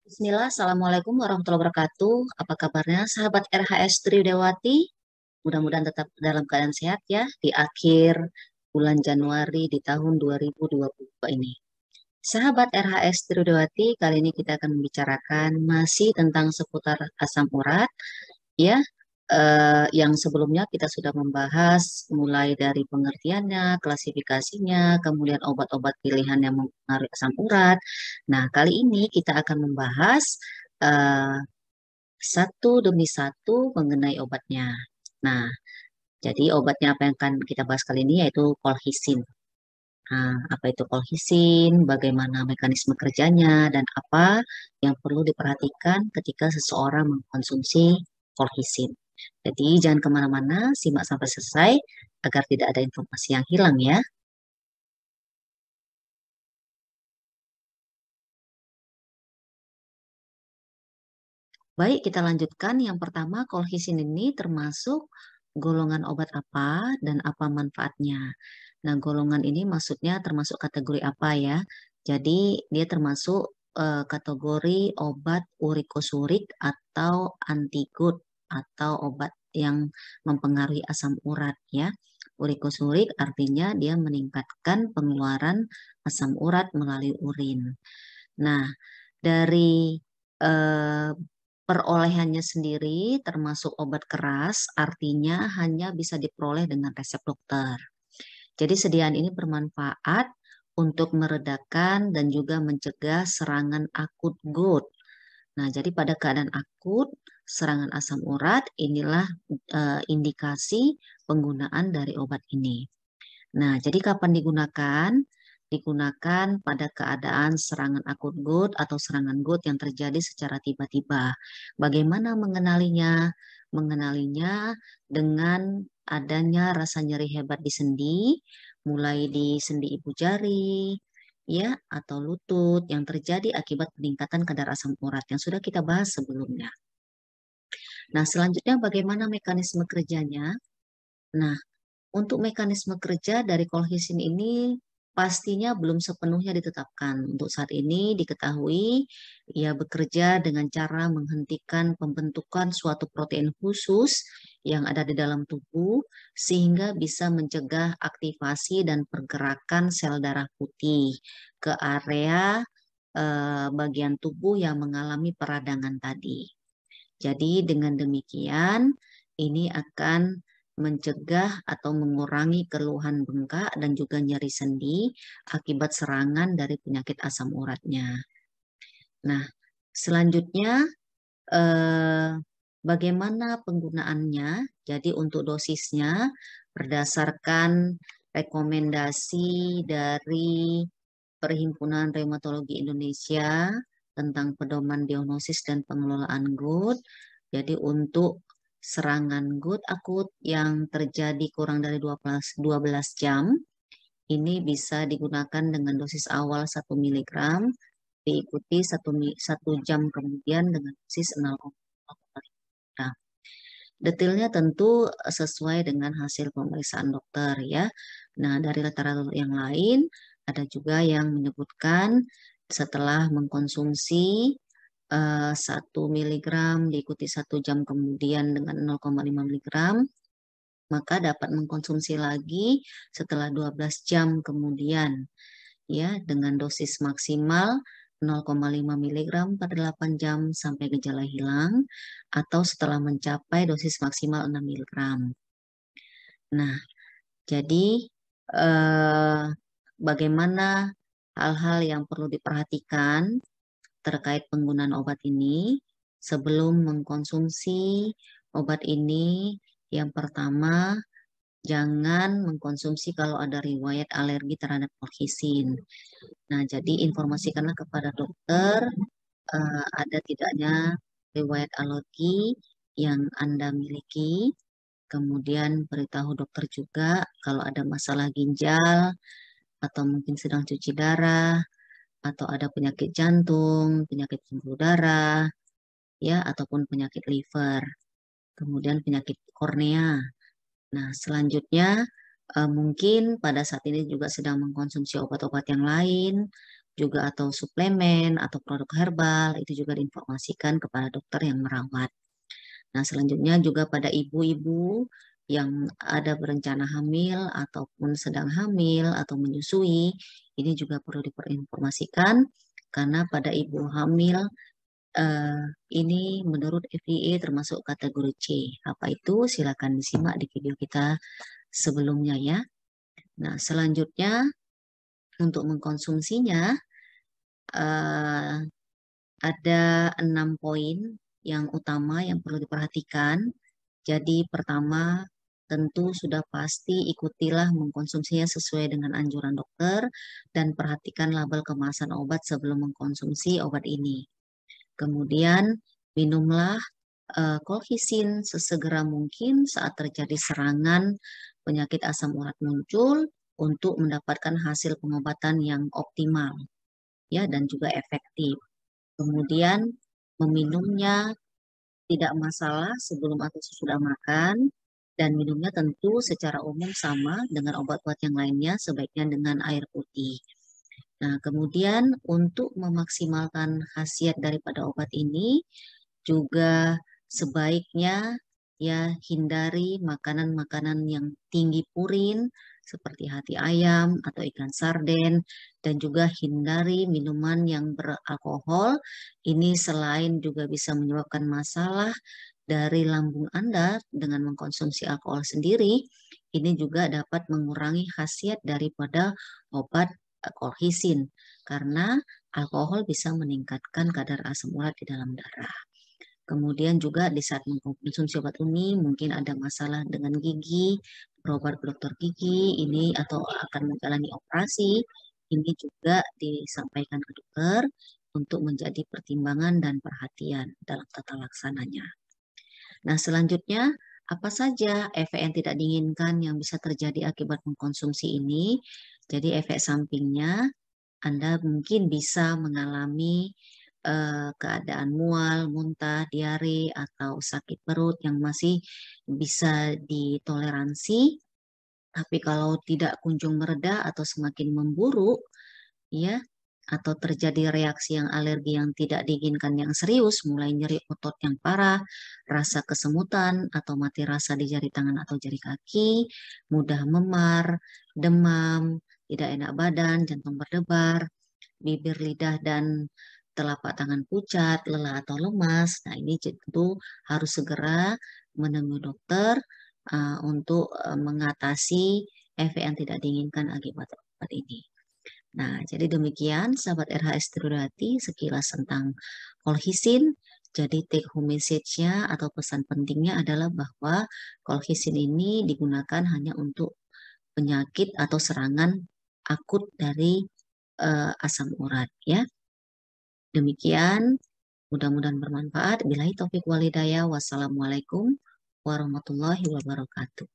Bismillah, Assalamualaikum warahmatullahi wabarakatuh. Apa kabarnya sahabat RHS Triwidawati? Mudah-mudahan tetap dalam keadaan sehat ya di akhir bulan Januari di tahun 2022 ini. Sahabat RHS Triwidawati, kali ini kita akan membicarakan masih tentang seputar asam urat ya. Yang sebelumnya kita sudah membahas mulai dari pengertiannya, klasifikasinya, kemudian obat-obat pilihan yang mempengaruhi asam urat. Nah, kali ini kita akan membahas eh, satu demi satu mengenai obatnya. Nah, jadi obatnya apa yang akan kita bahas kali ini yaitu kolhisin. Nah, apa itu kolhisin, bagaimana mekanisme kerjanya, dan apa yang perlu diperhatikan ketika seseorang mengkonsumsi kolhisin. Jadi jangan kemana-mana, simak sampai selesai agar tidak ada informasi yang hilang ya. Baik, kita lanjutkan. Yang pertama, kolhisin ini termasuk golongan obat apa dan apa manfaatnya. Nah, golongan ini maksudnya termasuk kategori apa ya? Jadi, dia termasuk kategori obat urikosurik atau antigut atau obat yang mempengaruhi asam urat ya. Urikosurik artinya dia meningkatkan pengeluaran asam urat melalui urin. Nah, dari eh, perolehannya sendiri termasuk obat keras, artinya hanya bisa diperoleh dengan resep dokter. Jadi sediaan ini bermanfaat untuk meredakan dan juga mencegah serangan akut GOUT. Nah, jadi pada keadaan akut serangan asam urat, inilah indikasi penggunaan dari obat ini. Nah, jadi kapan digunakan? Digunakan pada keadaan serangan akut GOUT atau serangan GOUT yang terjadi secara tiba-tiba. Bagaimana mengenalinya? Mengenalinya dengan adanya rasa nyeri hebat di sendi, mulai di sendi ibu jari, ya, atau lutut yang terjadi akibat peningkatan kadar asam urat yang sudah kita bahas sebelumnya. Nah, selanjutnya bagaimana mekanisme kerjanya? Nah, untuk mekanisme kerja dari kolhisin ini pastinya belum sepenuhnya ditetapkan. Untuk saat ini diketahui ia bekerja dengan cara menghentikan pembentukan suatu protein khusus yang ada di dalam tubuh sehingga bisa mencegah aktivasi dan pergerakan sel darah putih ke area bagian tubuh yang mengalami peradangan tadi. Jadi dengan demikian ini akan mencegah atau mengurangi keluhan bengkak dan juga nyeri sendi akibat serangan dari penyakit asam uratnya. Nah, selanjutnya eh, bagaimana penggunaannya? Jadi untuk dosisnya berdasarkan rekomendasi dari Perhimpunan Reumatologi Indonesia tentang pedoman diagnosis dan pengelolaan GOUT. Jadi untuk serangan GOUT akut yang terjadi kurang dari 12 jam, ini bisa digunakan dengan dosis awal 1 mg, diikuti 1 jam kemudian dengan dosis 0,5 mg. Detailnya tentu sesuai dengan hasil pemeriksaan dokter ya. Nah, dari literatur yang lain ada juga yang menyebutkan setelah mengkonsumsi 1 mg diikuti 1 jam kemudian dengan 0,5 mg, maka dapat mengkonsumsi lagi setelah 12 jam kemudian ya dengan dosis maksimal 0,5 mg per 8 jam sampai gejala hilang atau setelah mencapai dosis maksimal 6 mg. Nah, jadi eh, bagaimana hal-hal yang perlu diperhatikan terkait penggunaan obat ini sebelum mengkonsumsi obat ini? Yang pertama, jangan mengkonsumsi kalau ada riwayat alergi terhadap kolhisin. Nah, jadi informasikanlah kepada dokter ada tidaknya riwayat alergi yang Anda miliki. Kemudian beritahu dokter juga kalau ada masalah ginjal atau mungkin sedang cuci darah atau ada penyakit jantung, penyakit pembuluh darah, ya, ataupun penyakit liver. Kemudian penyakit kornea. Nah, selanjutnya mungkin pada saat ini juga sedang mengkonsumsi obat-obat yang lain, juga atau suplemen atau produk herbal itu juga diinformasikan kepada dokter yang merawat. Nah, selanjutnya juga pada ibu-ibu yang ada berencana hamil ataupun sedang hamil atau menyusui, ini juga perlu diperinformasikan karena pada ibu hamil eh, ini menurut FDA termasuk kategori C. Apa itu? Silakan disimak di video kita sebelumnya ya. Nah, selanjutnya untuk mengkonsumsinya eh, ada 6 poin yang utama yang perlu diperhatikan. Jadi pertama, tentu sudah pasti ikutilah mengkonsumsinya sesuai dengan anjuran dokter dan perhatikan label kemasan obat sebelum mengkonsumsi obat ini. Kemudian minumlah kolhisin sesegera mungkin saat terjadi serangan penyakit asam urat muncul untuk mendapatkan hasil pengobatan yang optimal ya dan juga efektif. Kemudian meminumnya tidak masalah sebelum atau sesudah makan dan minumnya tentu secara umum sama dengan obat-obat yang lainnya sebaiknya dengan air putih. Nah, kemudian untuk memaksimalkan khasiat daripada obat ini juga sebaiknya ya hindari makanan-makanan yang tinggi purin seperti hati ayam atau ikan sarden dan juga hindari minuman yang beralkohol. Ini selain juga bisa menyebabkan masalah dari lambung Anda dengan mengkonsumsi alkohol sendiri, ini juga dapat mengurangi khasiat daripada obat kolhisin karena alkohol bisa meningkatkan kadar asam urat di dalam darah. Kemudian juga di saat mengkonsumsi obat ini mungkin ada masalah dengan gigi, berobat ke dokter gigi ini atau akan menjalani operasi, ini juga disampaikan ke dokter untuk menjadi pertimbangan dan perhatian dalam tata laksananya. Nah, selanjutnya apa saja efek yang tidak diinginkan yang bisa terjadi akibat mengkonsumsi ini? Jadi efek sampingnya Anda mungkin bisa mengalami keadaan mual, muntah, diare, atau sakit perut yang masih bisa ditoleransi. Tapi kalau tidak kunjung mereda atau semakin memburuk, ya, atau terjadi reaksi yang alergi yang tidak diinginkan yang serius, mulai nyeri otot yang parah, rasa kesemutan, atau mati rasa di jari tangan atau jari kaki, mudah memar, demam, tidak enak badan, jantung berdebar, bibir, lidah, dan telapak tangan pucat, lelah atau lemas. Nah, ini tentu harus segera menemui dokter untuk mengatasi efek yang tidak diinginkan akibat obat ini. Nah, jadi demikian sahabat RHS Tridati sekilas tentang kolhisin. Jadi take home message-nya atau pesan pentingnya adalah bahwa kolhisin ini digunakan hanya untuk penyakit atau serangan akut dari asam urat ya. Demikian, mudah-mudahan bermanfaat. Billahi taufik walhidayah. Wassalamualaikum warahmatullahi wabarakatuh.